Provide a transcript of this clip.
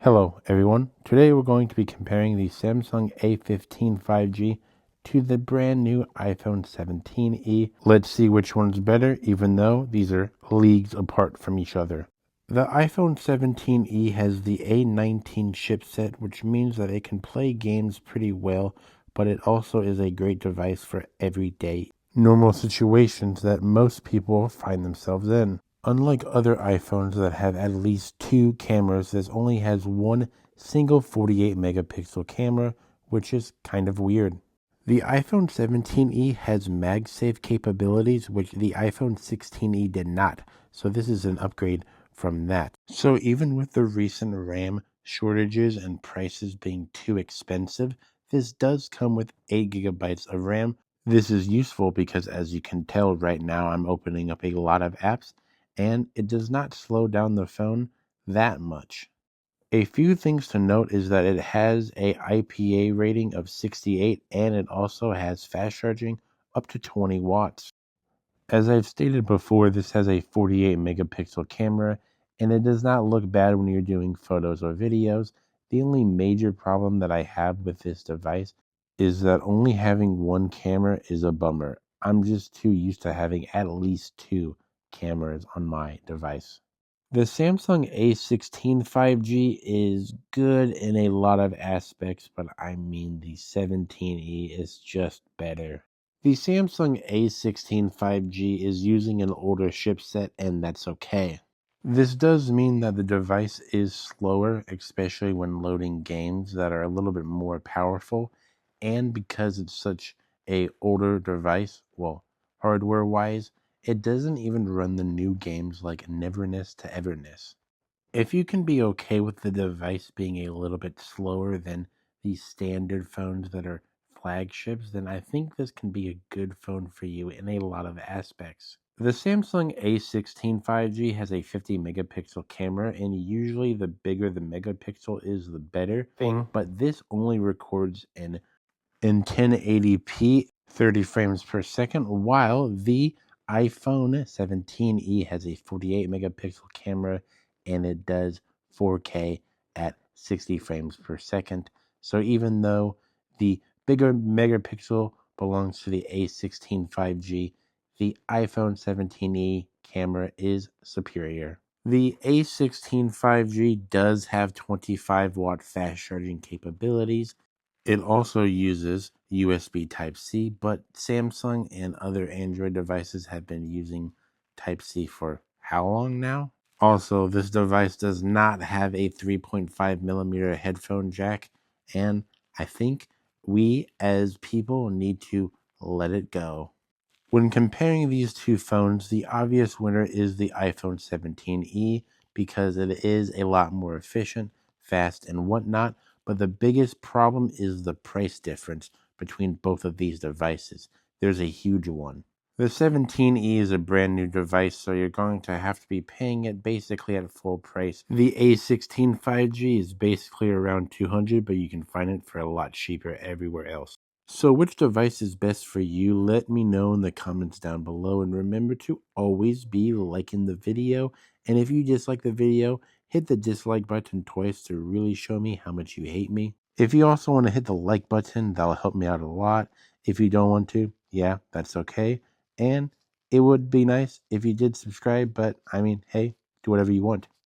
Hello everyone, today we're going to be comparing the Samsung A15 5G to the brand new iPhone 17e. Let's see which one's better, even though these are leagues apart from each other. The iPhone 17e has the A19 chipset, which means that it can play games pretty well, but it also is a great device for everyday normal situations that most people find themselves in. Unlike other iPhones that have at least two cameras, this only has one single 48 megapixel camera, which is kind of weird. The iPhone 17e has MagSafe capabilities, which the iPhone 16e did not, so this is an upgrade from that. So even with the recent RAM shortages and prices being too expensive, this does come with 8 gigabytes of RAM. This is useful because, as you can tell right now, I'm opening up a lot of apps, and it does not slow down the phone that much. A few things to note is that it has a IPA rating of 68, and it also has fast charging up to 20 watts. As I've stated before, this has a 48 megapixel camera, and it does not look bad when you're doing photos or videos. The only major problem that I have with this device is that only having one camera is a bummer. I'm just too used to having at least two cameras on my device. The Samsung A16 5G is good in a lot of aspects, but I mean the 17e is just better. The Samsung A16 5G is using an older chipset, and that's okay. This does mean that the device is slower, especially when loading games that are a little bit more powerful, and because it's such a older device, well, hardware-wise, it doesn't even run the new games like Neverness to Everness. If you can be okay with the device being a little bit slower than the standard phones that are flagships, then I think this can be a good phone for you in a lot of aspects. The Samsung A16 5G has a 50 megapixel camera, and usually the bigger the megapixel is, the better. But this only records in 1080p 30 frames per second, while the iPhone 17e has a 48 megapixel camera and it does 4K at 60 frames per second. So even though the bigger megapixel belongs to the A16 5G, the iPhone 17e camera is superior. The A16 5G does have 25-watt fast charging capabilities. It also uses USB Type-C, but Samsung and other Android devices have been using Type-C for how long now? Also, this device does not have a 3.5 millimeter headphone jack, and I think we as people need to let it go. When comparing these two phones, the obvious winner is the iPhone 17e because it is a lot more efficient, fast, and whatnot, but the biggest problem is the price difference between both of these devices. There's a huge one. The 17e is a brand new device, so you're going to have to be paying it basically at full price. The A16 5G is basically around $200, but you can find it for a lot cheaper everywhere else. So which device is best for you? Let me know in the comments down below, and remember to always be liking the video, and if you dislike the video, hit the dislike button twice to really show me how much you hate me. If you also want to hit the like button, that'll help me out a lot. If you don't want to, yeah, that's okay. And it would be nice if you did subscribe, but I mean, hey, do whatever you want.